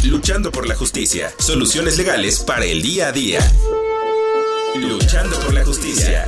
Luchando por la justicia. Soluciones legales para el día a día. Luchando por la justicia.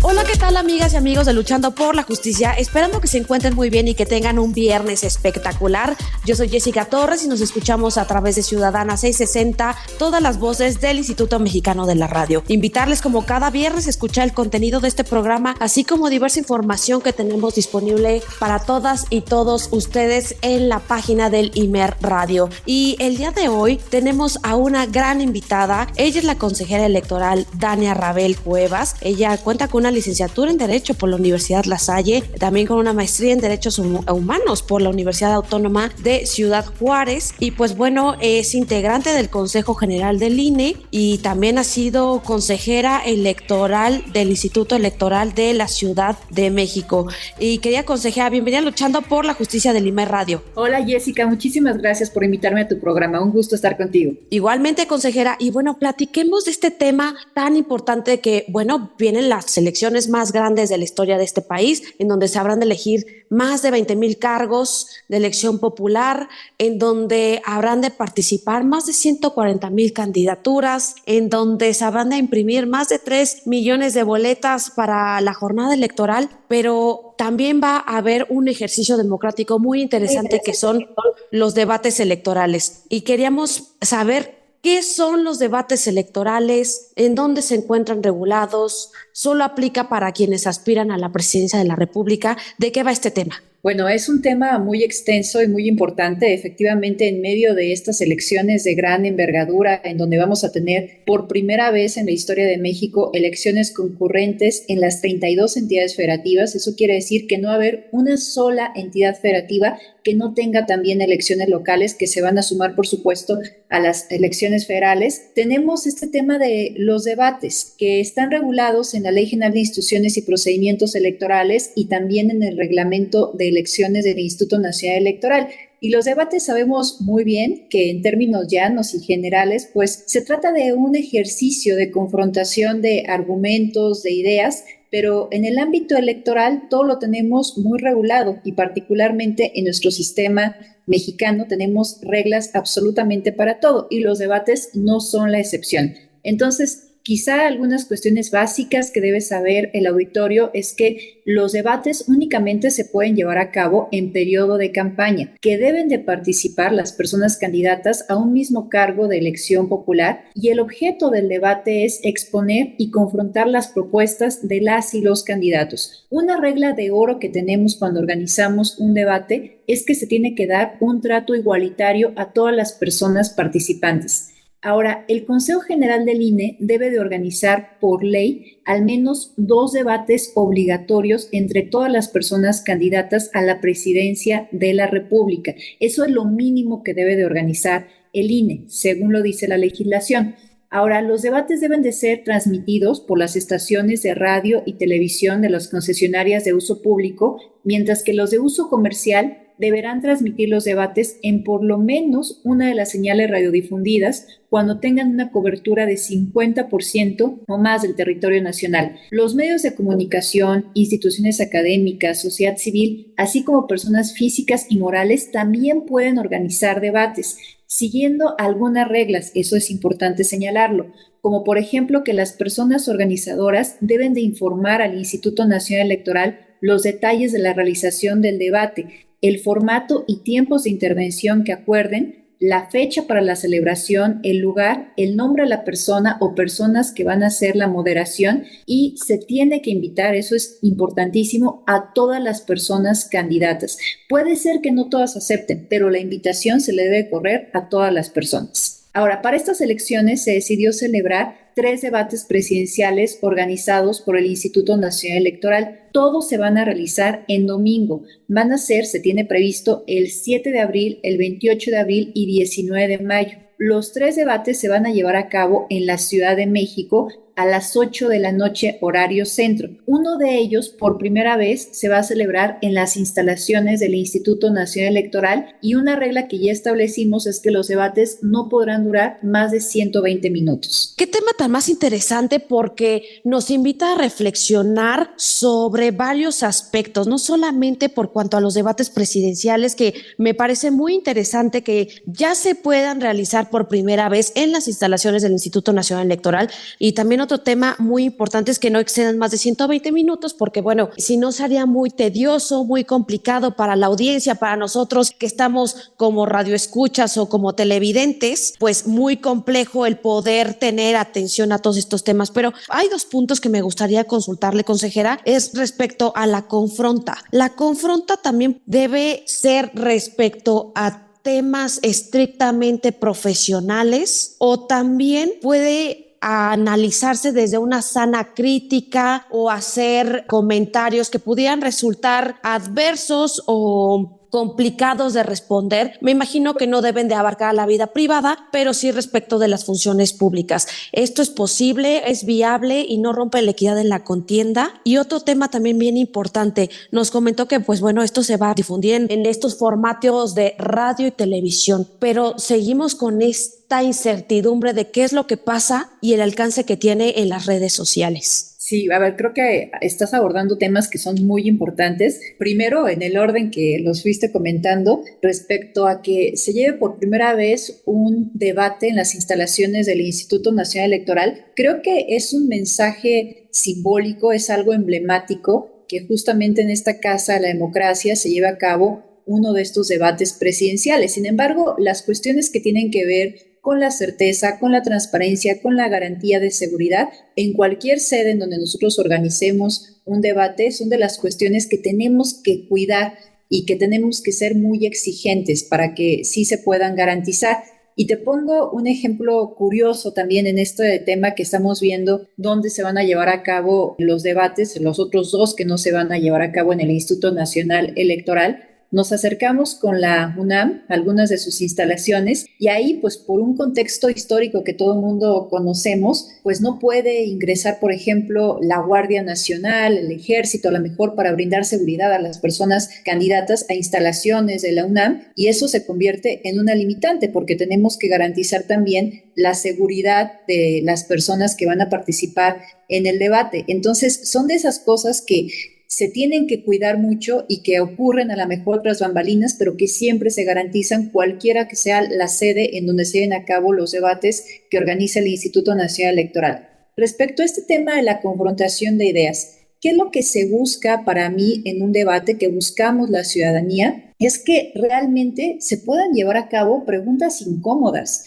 Hola, ¿qué tal, amigas y amigos de Luchando por la Justicia? Esperando que se encuentren muy bien y que tengan un viernes espectacular. Yo soy Jessica Torres y nos escuchamos a través de Ciudadana 660, todas las voces del Instituto Mexicano de la Radio. Invitarles como cada viernes a escuchar el contenido de este programa, así como diversa información que tenemos disponible para todas y todos ustedes en la página del IMER Radio. Y el día de hoy tenemos a una gran invitada. Ella es la consejera electoral Dania Rabel Cuevas. Ella cuenta con una licenciatura en Derecho por la Universidad La Salle, también con una maestría en Derechos Humanos por la Universidad Autónoma de Ciudad Juárez, y pues bueno, es integrante del Consejo General del INE y también ha sido consejera electoral del Instituto Electoral de la Ciudad de México. Y querida consejera, bienvenida a Luchando por la Justicia del IMER Radio. Hola Jessica, muchísimas gracias por invitarme a tu programa, un gusto estar contigo. Igualmente, consejera, y bueno, platiquemos de este tema tan importante que, bueno, vienen las elecciones más grandes de la historia de este país, en donde se habrán de elegir más de 20,000 cargos de elección popular, en donde habrán de participar más de 140,000 candidaturas, en donde se habrán de imprimir más de 3 millones de boletas para la jornada electoral, pero también va a haber un ejercicio democrático muy interesante que son los debates electorales. Y queríamos saber ¿qué son los debates electorales? ¿En dónde se encuentran regulados? ¿Solo aplica para quienes aspiran a la presidencia de la República? ¿De qué va este tema? Bueno, es un tema muy extenso y muy importante. Efectivamente, en medio de estas elecciones de gran envergadura, en donde vamos a tener por primera vez en la historia de México elecciones concurrentes en las 32 entidades federativas, eso quiere decir que no va a haber una sola entidad federativa que no tenga también elecciones locales que se van a sumar, por supuesto, a las elecciones federales. Tenemos este tema de los debates que están regulados en la Ley General de Instituciones y Procedimientos Electorales y también en el reglamento de elecciones del Instituto Nacional Electoral. Y los debates sabemos muy bien que en términos llanos y generales, pues se trata de un ejercicio de confrontación de argumentos, de ideas, pero en el ámbito electoral todo lo tenemos muy regulado y particularmente en nuestro sistema mexicano tenemos reglas absolutamente para todo y los debates no son la excepción. Entonces, quizá algunas cuestiones básicas que debe saber el auditorio es que los debates únicamente se pueden llevar a cabo en periodo de campaña, que deben de participar las personas candidatas a un mismo cargo de elección popular y el objeto del debate es exponer y confrontar las propuestas de las y los candidatos. Una regla de oro que tenemos cuando organizamos un debate es que se tiene que dar un trato igualitario a todas las personas participantes. Ahora, el Consejo General del INE debe de organizar por ley al menos 2 debates obligatorios entre todas las personas candidatas a la presidencia de la República. Eso es lo mínimo que debe de organizar el INE, según lo dice la legislación. Ahora, los debates deben de ser transmitidos por las estaciones de radio y televisión de las concesionarias de uso público, mientras que los de uso comercial deberán transmitir los debates en por lo menos una de las señales radiodifundidas cuando tengan una cobertura de 50% o más del territorio nacional. Los medios de comunicación, instituciones académicas, sociedad civil, así como personas físicas y morales también pueden organizar debates, siguiendo algunas reglas, eso es importante señalarlo, como por ejemplo que las personas organizadoras deben de informar al Instituto Nacional Electoral los detalles de la realización del debate, el formato y tiempos de intervención que acuerden, la fecha para la celebración, el lugar, el nombre de la persona o personas que van a hacer la moderación y se tiene que invitar, eso es importantísimo, a todas las personas candidatas. Puede ser que no todas acepten, pero la invitación se le debe correr a todas las personas. Ahora, para estas elecciones se decidió celebrar 3 debates presidenciales organizados por el Instituto Nacional Electoral. Todos se van a realizar en domingo. Van a ser, se tiene previsto, el 7 de abril, el 28 de abril y 19 de mayo. Los 3 debates se van a llevar a cabo en la Ciudad de México a las 8 de la noche, horario centro. Uno de ellos, por primera vez, se va a celebrar en las instalaciones del Instituto Nacional Electoral, y una regla que ya establecimos es que los debates no podrán durar más de 120 minutos. Qué tema tan más interesante, porque nos invita a reflexionar sobre varios aspectos, no solamente por cuanto a los debates presidenciales, que me parece muy interesante que ya se puedan realizar por primera vez en las instalaciones del Instituto Nacional Electoral, y también otro tema muy importante es que no excedan más de 120 minutos, porque bueno, si no sería muy tedioso, muy complicado para la audiencia, para nosotros que estamos como radioescuchas o como televidentes, pues muy complejo el poder tener atención a todos estos temas. Pero hay dos puntos que me gustaría consultarle, consejera, es respecto a la confronta. La confronta también debe ser respecto a temas estrictamente profesionales, o también puede analizarse desde una sana crítica o hacer comentarios que pudieran resultar adversos o complicados de responder. Me imagino que no deben de abarcar la vida privada, pero sí respecto de las funciones públicas. ¿Esto es posible, es viable y no rompe la equidad en la contienda? Y otro tema también bien importante, nos comentó que pues bueno, esto se va a difundir en estos formatos de radio y televisión, pero seguimos con esta incertidumbre de qué es lo que pasa y el alcance que tiene en las redes sociales. Sí, a ver, creo que estás abordando temas que son muy importantes. Primero, en el orden que los fuiste comentando, respecto a que se lleve por primera vez un debate en las instalaciones del Instituto Nacional Electoral, creo que es un mensaje simbólico, es algo emblemático que justamente en esta Casa de la Democracia se lleva a cabo uno de estos debates presidenciales. Sin embargo, las cuestiones que tienen que ver con la certeza, con la transparencia, con la garantía de seguridad, en cualquier sede en donde nosotros organicemos un debate, son de las cuestiones que tenemos que cuidar y que tenemos que ser muy exigentes para que sí se puedan garantizar. Y te pongo un ejemplo curioso también en este tema que estamos viendo, dónde se van a llevar a cabo los debates, los otros dos que no se van a llevar a cabo en el Instituto Nacional Electoral. Nos acercamos con la UNAM, algunas de sus instalaciones, y ahí, pues por un contexto histórico que todo el mundo conocemos, pues no puede ingresar, por ejemplo, la Guardia Nacional, el Ejército, a lo mejor para brindar seguridad a las personas candidatas a instalaciones de la UNAM, y eso se convierte en una limitante, porque tenemos que garantizar también la seguridad de las personas que van a participar en el debate. Entonces, son de esas cosas que se tienen que cuidar mucho y que ocurren a lo mejor tras bambalinas, pero que siempre se garantizan cualquiera que sea la sede en donde se lleven a cabo los debates que organiza el Instituto Nacional Electoral. Respecto a este tema de la confrontación de ideas, ¿qué es lo que se busca para mí en un debate que buscamos la ciudadanía? Es que realmente se puedan llevar a cabo preguntas incómodas,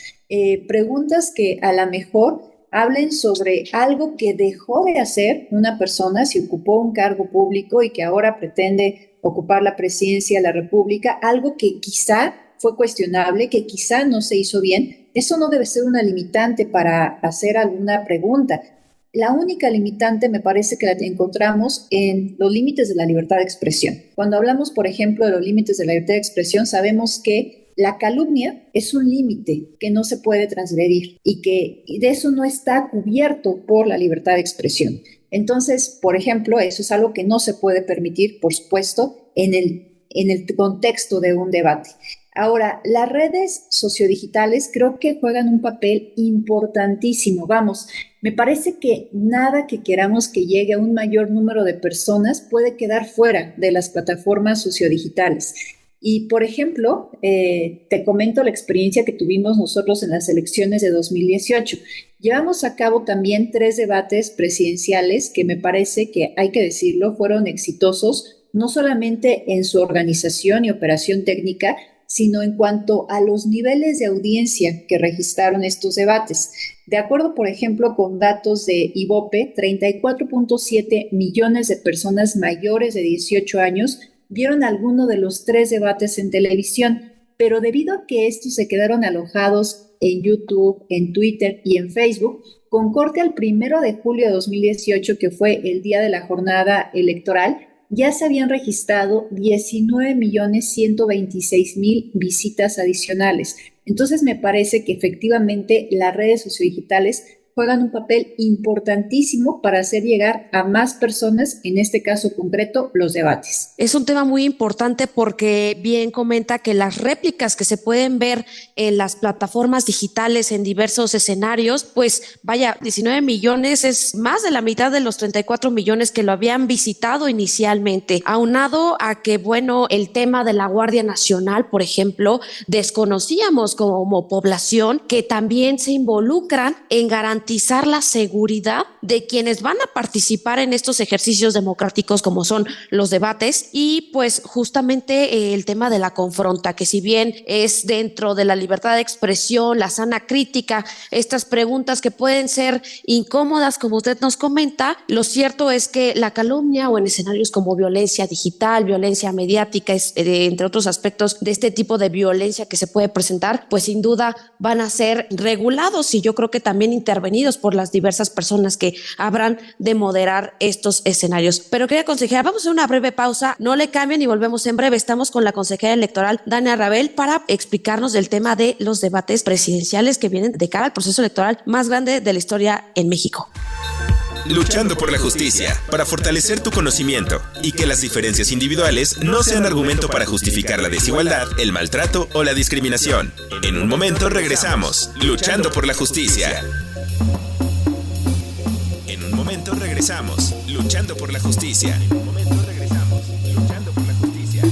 preguntas que a lo mejor hablen sobre algo que dejó de hacer una persona si ocupó un cargo público y que ahora pretende ocupar la presidencia de la República, algo que quizá fue cuestionable, que quizá no se hizo bien. Eso no debe ser una limitante para hacer alguna pregunta. La única limitante me parece que la encontramos en los límites de la libertad de expresión. Cuando hablamos, por ejemplo, de los límites de la libertad de expresión, sabemos que la calumnia es un límite que no se puede transgredir y que de eso no está cubierto por la libertad de expresión. Entonces, por ejemplo, eso es algo que no se puede permitir, por supuesto, en el contexto de un debate. Ahora, las redes sociodigitales creo que juegan un papel importantísimo. Vamos, me parece que nada que queramos que llegue a un mayor número de personas puede quedar fuera de las plataformas sociodigitales. Y, por ejemplo, te comento la experiencia que tuvimos nosotros en las elecciones de 2018. Llevamos a cabo también 3 debates presidenciales que me parece que, hay que decirlo, fueron exitosos, no solamente en su organización y operación técnica, sino en cuanto a los niveles de audiencia que registraron estos debates. De acuerdo, por ejemplo, con datos de IVOPE, 34.7 millones de personas mayores de 18 años vieron alguno de los 3 debates en televisión, pero debido a que estos se quedaron alojados en YouTube, en Twitter y en Facebook, con corte al 1 de julio de 2018, que fue el día de la jornada electoral, ya se habían registrado 19.126.000 visitas adicionales. Entonces me parece que efectivamente las redes sociodigitales juegan un papel importantísimo para hacer llegar a más personas, en este caso concreto, los debates. Es un tema muy importante porque bien comenta que las réplicas que se pueden ver en las plataformas digitales en diversos escenarios, pues vaya, 19 millones es más de la mitad de los 34 millones que lo habían visitado inicialmente, aunado a que, bueno, el tema de la Guardia Nacional, por ejemplo, desconocíamos como población que también se involucran en garantizar la seguridad de quienes van a participar en estos ejercicios democráticos como son los debates y pues justamente el tema de la confronta, que si bien es dentro de la libertad de expresión, la sana crítica, estas preguntas que pueden ser incómodas como usted nos comenta, lo cierto es que la calumnia o en escenarios como violencia digital, violencia mediática, entre otros aspectos de este tipo de violencia que se puede presentar, pues sin duda van a ser regulados y yo creo que también intervenidos por las diversas personas que habrán de moderar estos escenarios. Pero querida consejera, vamos a hacer una breve pausa, no le cambien y volvemos en breve. Estamos con la consejera electoral Dania Rabel para explicarnos del tema de los debates presidenciales que vienen de cara al proceso electoral más grande de la historia en México. Luchando por la justicia, para fortalecer tu conocimiento y que las diferencias individuales no sean argumento para justificar la desigualdad, el maltrato o la discriminación. En un momento regresamos, Luchando por la justicia. En un momento regresamos, Luchando por la justicia. En un momento regresamos, Luchando por la justicia.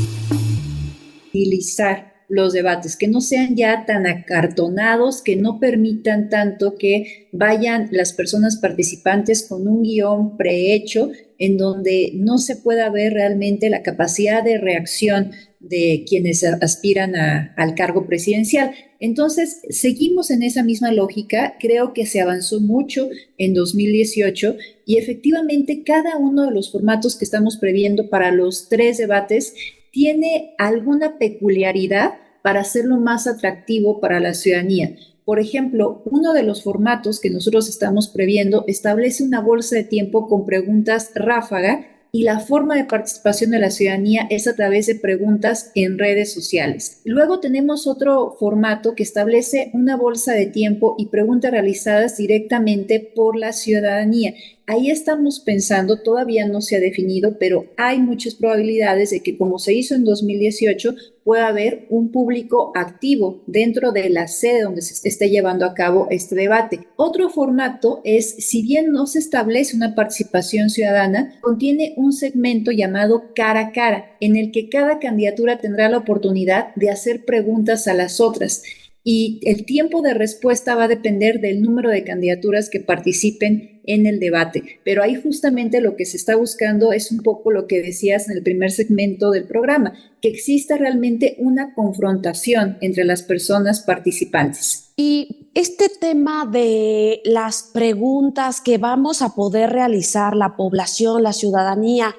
Utilizar los debates, que no sean ya tan acartonados, que no permitan tanto que vayan las personas participantes con un guión prehecho en donde no se pueda ver realmente la capacidad de reacción de quienes aspiran al cargo presidencial. Entonces, seguimos en esa misma lógica. Creo que se avanzó mucho en 2018 y efectivamente cada uno de los formatos que estamos previendo para los 3 debates tiene alguna peculiaridad para hacerlo más atractivo para la ciudadanía. Por ejemplo, uno de los formatos que nosotros estamos previendo establece una bolsa de tiempo con preguntas ráfaga y la forma de participación de la ciudadanía es a través de preguntas en redes sociales. Luego tenemos otro formato que establece una bolsa de tiempo y preguntas realizadas directamente por la ciudadanía. Ahí estamos pensando, todavía no se ha definido, pero hay muchas probabilidades de que, como se hizo en 2018, pueda haber un público activo dentro de la sede donde se esté llevando a cabo este debate. Otro formato es, si bien no se establece una participación ciudadana, contiene un segmento llamado cara a cara, en el que cada candidatura tendrá la oportunidad de hacer preguntas a las otras. Y el tiempo de respuesta va a depender del número de candidaturas que participen en el debate. Pero ahí justamente lo que se está buscando es un poco lo que decías en el primer segmento del programa, que exista realmente una confrontación entre las personas participantes. Y este tema de las preguntas que vamos a poder realizar la población, la ciudadanía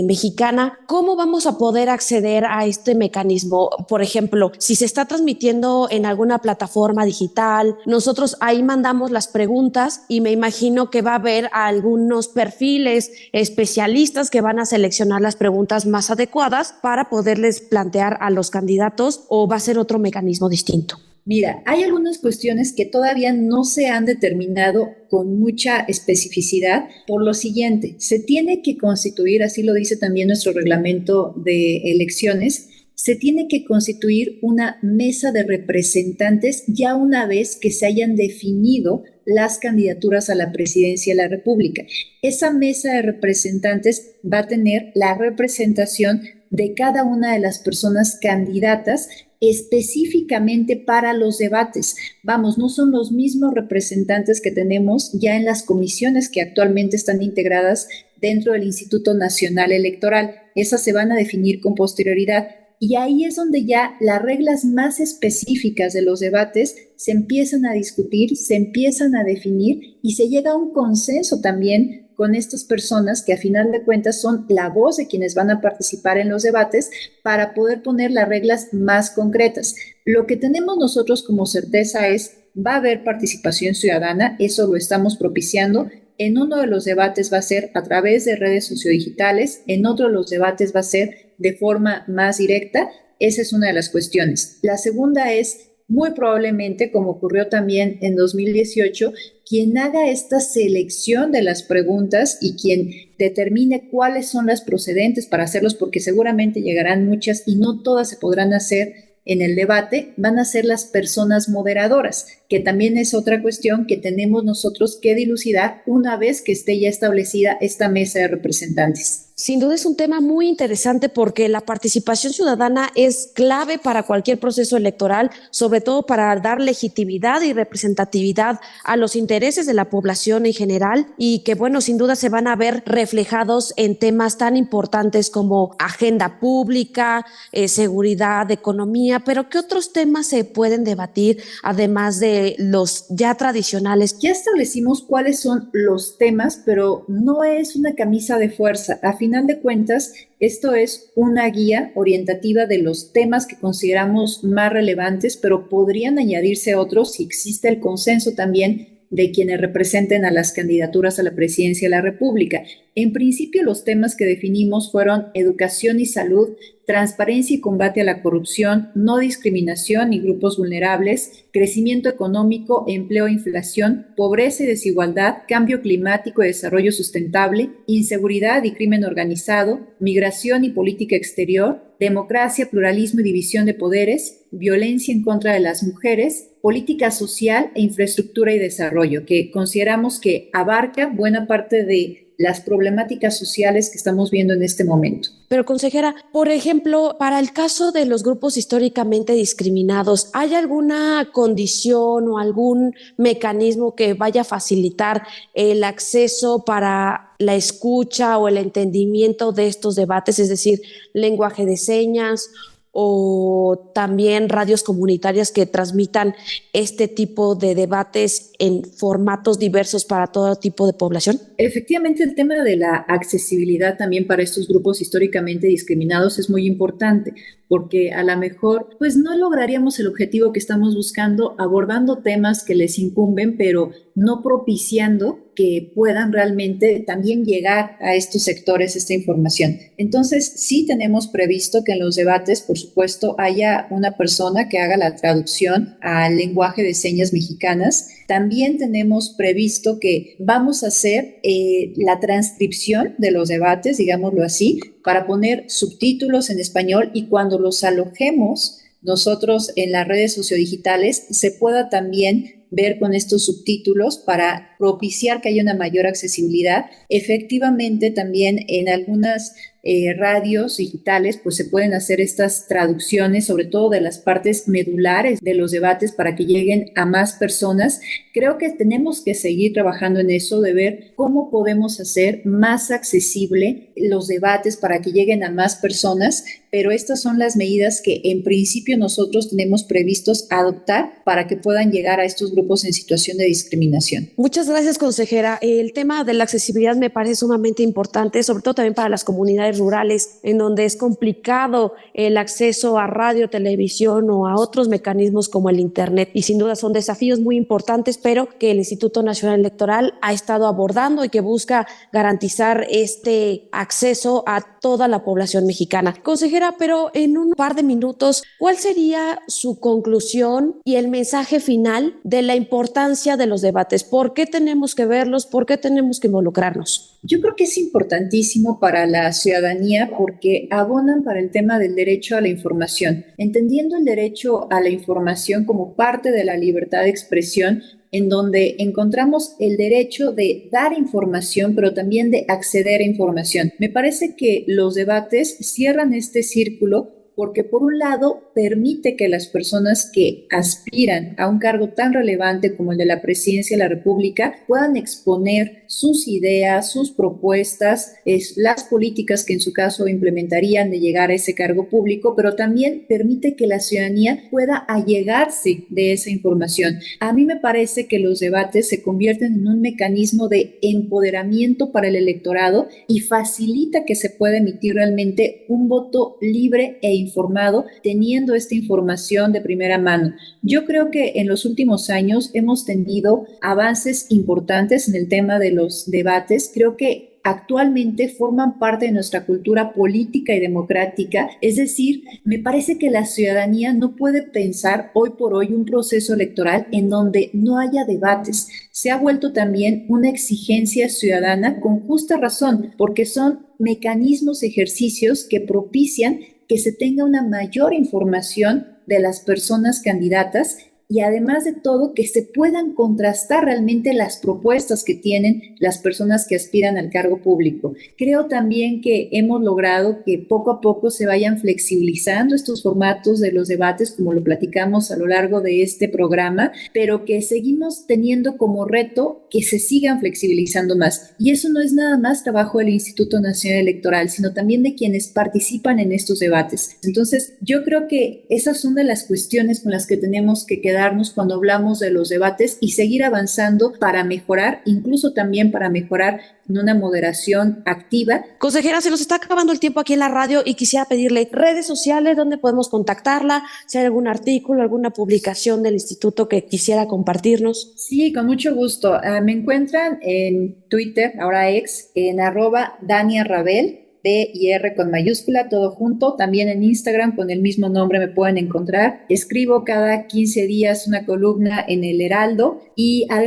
mexicana, ¿cómo vamos a poder acceder a este mecanismo? Por ejemplo, si se está transmitiendo en alguna plataforma digital, nosotros ahí mandamos las preguntas y me imagino que va a haber algunos perfiles especialistas que van a seleccionar las preguntas más adecuadas para poderles plantear a los candidatos, ¿o va a ser otro mecanismo distinto? Mira, hay algunas cuestiones que todavía no se han determinado con mucha especificidad por lo siguiente: se tiene que constituir, así lo dice también nuestro reglamento de elecciones, se tiene que constituir una mesa de representantes ya una vez que se hayan definido las candidaturas a la presidencia de la República. Esa mesa de representantes va a tener la representación de cada una de las personas candidatas específicamente para los debates. Vamos, no son los mismos representantes que tenemos ya en las comisiones que actualmente están integradas dentro del Instituto Nacional Electoral. Esas se van a definir con posterioridad. Y ahí es donde ya las reglas más específicas de los debates se empiezan a discutir, se empiezan a definir y se llega a un consenso también con estas personas que a final de cuentas son la voz de quienes van a participar en los debates para poder poner las reglas más concretas. Lo que tenemos nosotros como certeza es, va a haber participación ciudadana, eso lo estamos propiciando. En uno de los debates va a ser a través de redes sociodigitales, en otro de los debates va a ser de forma más directa. Esa es una de las cuestiones. La segunda es, muy probablemente, como ocurrió también en 2018, quien haga esta selección de las preguntas y quien determine cuáles son las procedentes para hacerlos, porque seguramente llegarán muchas y no todas se podrán hacer en el debate, van a ser las personas moderadoras, que también es otra cuestión que tenemos nosotros que dilucidar una vez que esté ya establecida esta mesa de representantes. Sin duda es un tema muy interesante porque la participación ciudadana es clave para cualquier proceso electoral, sobre todo para dar legitimidad y representatividad a los intereses de la población en general y que, bueno, sin duda se van a ver reflejados en temas tan importantes como agenda pública, seguridad, economía, pero ¿qué otros temas se pueden debatir además de los ya tradicionales? Ya establecimos cuáles son los temas, pero no es una camisa de fuerza. A final de cuentas, esto es una guía orientativa de los temas que consideramos más relevantes, pero podrían añadirse otros si existe el consenso también de quienes representen a las candidaturas a la presidencia de la República. En principio, los temas que definimos fueron educación y salud, transparencia y combate a la corrupción, no discriminación y grupos vulnerables, crecimiento económico, empleo e inflación, pobreza y desigualdad, cambio climático y desarrollo sustentable, inseguridad y crimen organizado, migración y política exterior, democracia, pluralismo y división de poderes, violencia en contra de las mujeres, política social e infraestructura y desarrollo, que consideramos que abarca buena parte de las problemáticas sociales que estamos viendo en este momento. Pero, consejera, por ejemplo, para el caso de los grupos históricamente discriminados, ¿hay alguna condición o algún mecanismo que vaya a facilitar el acceso para la escucha o el entendimiento de estos debates, es decir, lenguaje de señas o también radios comunitarias que transmitan este tipo de debates en formatos diversos para todo tipo de población? Efectivamente, el tema de la accesibilidad también para estos grupos históricamente discriminados es muy importante, porque a lo mejor pues no lograríamos el objetivo que estamos buscando abordando temas que les incumben, pero no propiciando que puedan realmente también llegar a estos sectores esta información. Entonces, sí tenemos previsto que en los debates, por supuesto, haya una persona que haga la traducción al lenguaje de señas mexicanas. También tenemos previsto que vamos a hacer la transcripción de los debates, digámoslo así, para poner subtítulos en español y cuando los alojemos nosotros en las redes sociodigitales se pueda también ver con estos subtítulos para propiciar que haya una mayor accesibilidad. Efectivamente, también en algunas radios digitales, pues se pueden hacer estas traducciones, sobre todo de las partes medulares de los debates para que lleguen a más personas. Creo que tenemos que seguir trabajando en eso, de ver cómo podemos hacer más accesible los debates para que lleguen a más personas, pero estas son las medidas que en principio nosotros tenemos previstos adoptar para que puedan llegar a estos grupos en situación de discriminación. Muchas gracias, consejera. El tema de la accesibilidad me parece sumamente importante, sobre todo también para las comunidades rurales, en donde es complicado el acceso a radio, televisión o a otros mecanismos como el Internet. Y sin duda son desafíos muy importantes, pero que el Instituto Nacional Electoral ha estado abordando y que busca garantizar este acceso a toda la población mexicana. Consejera, pero en un par de minutos, ¿cuál sería su conclusión y el mensaje final de la importancia de los debates? ¿Por qué tenemos que verlos? ¿Por qué tenemos que involucrarnos? Yo creo que es importantísimo para la ciudadanía porque abonan para el tema del derecho a la información. Entendiendo el derecho a la información como parte de la libertad de expresión, en donde encontramos el derecho de dar información, pero también de acceder a información. Me parece que los debates cierran este círculo porque por un lado permite que las personas que aspiran a un cargo tan relevante como el de la presidencia de la República puedan exponer sus ideas, sus propuestas, las políticas que en su caso implementarían de llegar a ese cargo público, pero también permite que la ciudadanía pueda allegarse de esa información. A mí me parece que los debates se convierten en un mecanismo de empoderamiento para el electorado y facilita que se pueda emitir realmente un voto libre e informado, teniendo esta información de primera mano. Yo creo que en los últimos años hemos tenido avances importantes en el tema de los debates. Creo que actualmente forman parte de nuestra cultura política y democrática. Es decir, me parece que la ciudadanía no puede pensar hoy por hoy un proceso electoral en donde no haya debates. Se ha vuelto también una exigencia ciudadana con justa razón, porque son mecanismos, ejercicios que propician que se tenga una mayor información de las personas candidatas y además de todo que se puedan contrastar realmente las propuestas que tienen las personas que aspiran al cargo público. Creo también que hemos logrado que poco a poco se vayan flexibilizando estos formatos de los debates, como lo platicamos a lo largo de este programa, pero que seguimos teniendo como reto que se sigan flexibilizando más. Y eso no es nada más trabajo del Instituto Nacional Electoral, sino también de quienes participan en estos debates. Entonces, yo creo que esas son de las cuestiones con las que tenemos que quedarnos cuando hablamos de los debates y seguir avanzando para mejorar, incluso también para mejorar en una moderación activa. Consejera, se nos está acabando el tiempo aquí en la radio y quisiera pedirle redes sociales donde podemos contactarla, si hay algún artículo, alguna publicación del instituto que quisiera compartirnos. Sí, con mucho gusto. Me encuentran en Twitter, ahora ex, en @DaniaRabel, D y R con mayúscula, todo junto. También en Instagram con el mismo nombre me pueden encontrar. Escribo cada 15 días una columna en El Heraldo y además